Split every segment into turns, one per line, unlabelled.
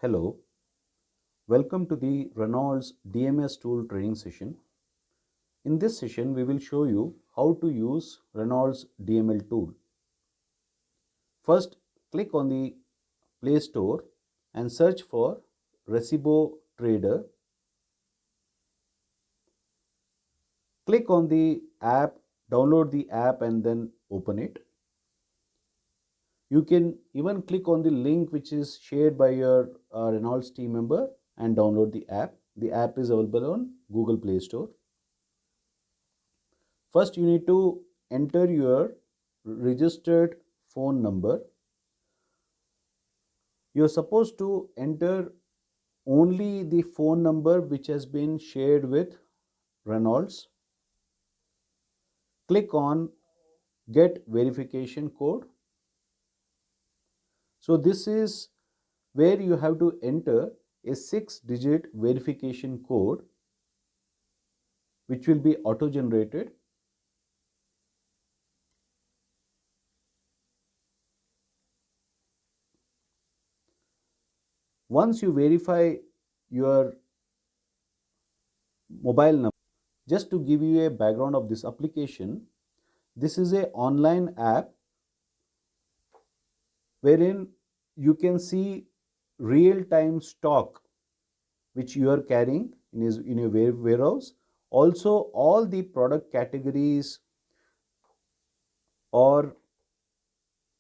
Hello, welcome to the Reynolds DMS tool training session. In this session, we will show you how to use Reynolds DML tool. First, click on the Play Store and search for Recibo Trader. Click on the app, download the app and then open it. You can even click on the link which is shared by your Reynolds team member and download the app. The app is available on Google Play Store. First, you need to enter your registered phone number. You're supposed to enter only the phone number which has been shared with Reynolds. Click on Get Verification Code. So this is where you have to enter a 6-digit verification code which will be auto-generated. Once you verify your mobile number, just to give you a background of this application, this is an online app wherein you can see real-time stock which you are carrying in your warehouse. Also, all the product categories or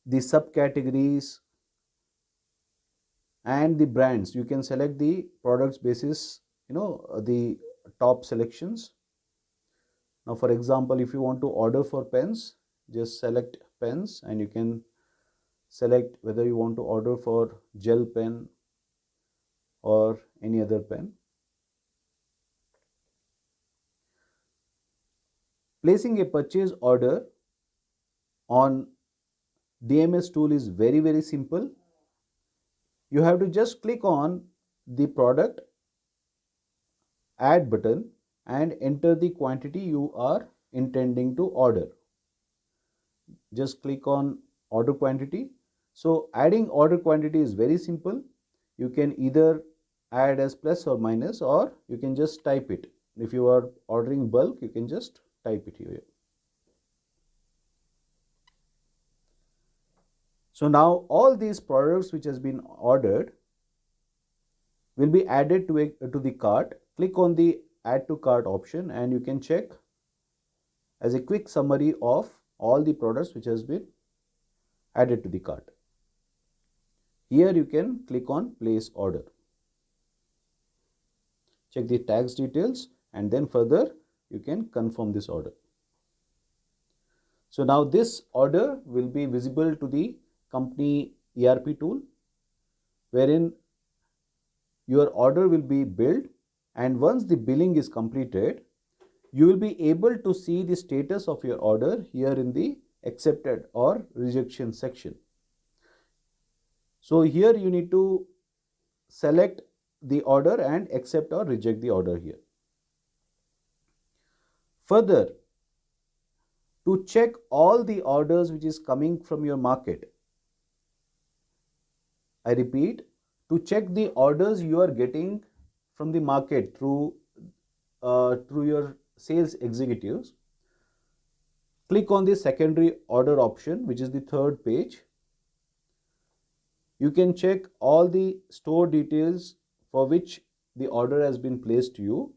the subcategories and the brands, you can select the products basis, the top selections. Now, for example, if you want to order for pens, just select pens and you can select whether you want to order for gel pen or any other pen. Placing a purchase order on DMS tool is very simple. You have to just click on the product add button and enter the quantity you are intending to order. Just click on order quantity. So adding order quantity is very simple. You can either add as plus or minus, or you can just type it. If you are ordering bulk, you can just type it here. So now all these products which has been ordered will be added to the cart. Click on the add to cart option and you can check as a quick summary of all the products which has been added to the cart. Here you can click on place order. Check the tax details and then further you can confirm this order. So now this order will be visible to the company ERP tool, wherein your order will be billed, and once the billing is completed, you will be able to see the status of your order here in the accepted or rejection section. So here you need to select the order and accept or reject the order here. Further, to check all the orders which is coming from your market, I repeat, to check the orders you are getting from the market through your sales executives, click on the secondary order option, which is the third page. You can check all the store details for which the order has been placed to you.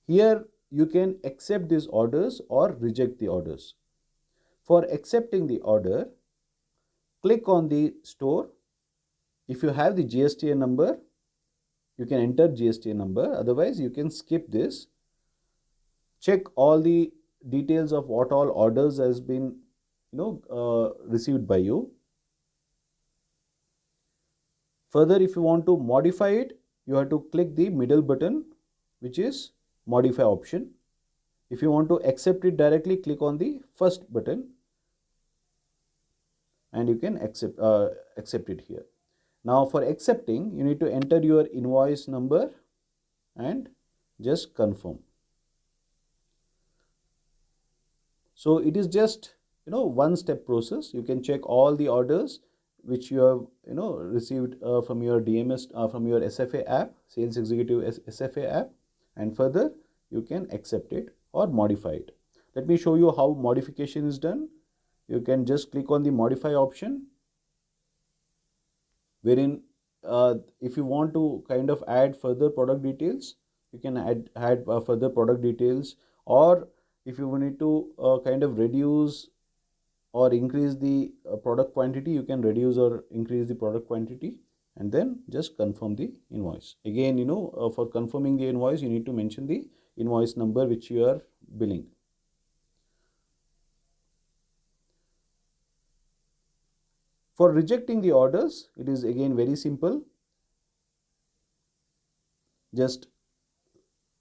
Here you can accept these orders or reject the orders. For accepting the order, click on the store. If you have the GSTN number, you can enter GSTN number. Otherwise, you can skip this. Check all the details of what all orders has been received by you. Further, if you want to modify it, you have to click the middle button, which is modify option. If you want to accept it directly, click on the first button and you can accept it here. Now for accepting, you need to enter your invoice number and just confirm. So it is just one step process. You can check all the orders which you have received from your DMS, from your SFA app, Sales Executive SFA app, and further you can accept it or modify it. Let me show you how modification is done. You can just click on the modify option, wherein if you want to kind of add further product details, you can add further product details, or if you need to kind of reduce or increase the product quantity, you can reduce or increase the product quantity, and then just confirm the invoice. Again, for confirming the invoice, you need to mention the invoice number which you are billing. For rejecting the orders, it is again very simple. Just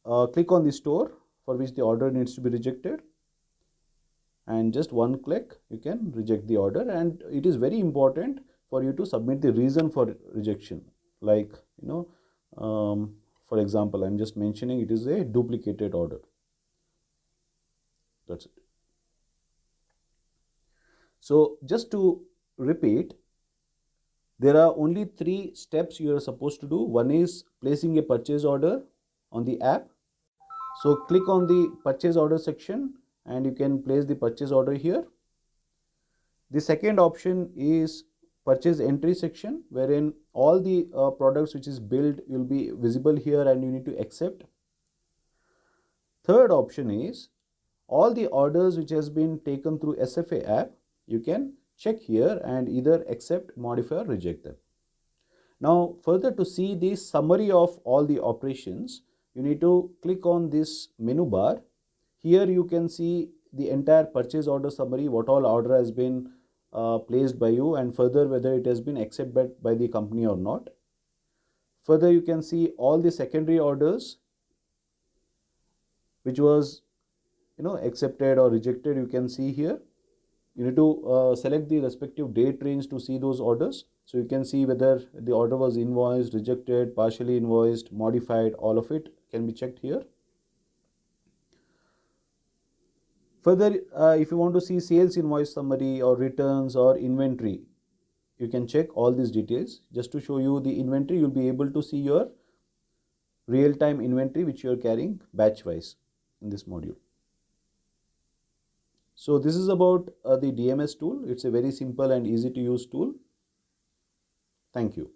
click on the store for which the order needs to be rejected, and just one click you can reject the order. And it is very important for you to submit the reason for rejection, like for example, I'm just mentioning it is a duplicated order. That's it. So just to repeat, there are only 3 steps you are supposed to do. One is placing a purchase order on the app. So click on the purchase order section and you can place the purchase order here. The second option is purchase entry section, wherein all the products which is billed will be visible here and you need to accept. Third option is all the orders which has been taken through SFA app, you can check here and either accept, modify or reject them. Now further, to see the summary of all the operations, you need to click on this menu bar. Here you can see the entire purchase order summary, what all order has been placed by you, and further whether it has been accepted by the company or not. Further, you can see all the secondary orders which was accepted or rejected. You can see here. You need to select the respective date range to see those orders. So you can see whether the order was invoiced, rejected, partially invoiced, modified, all of it can be checked here. Further, if you want to see sales invoice summary or returns or inventory, you can check all these details. Just to show you the inventory, you'll be able to see your real-time inventory which you are carrying batch-wise in this module. So this is about the DMS tool. It's a very simple and easy to use tool. Thank you.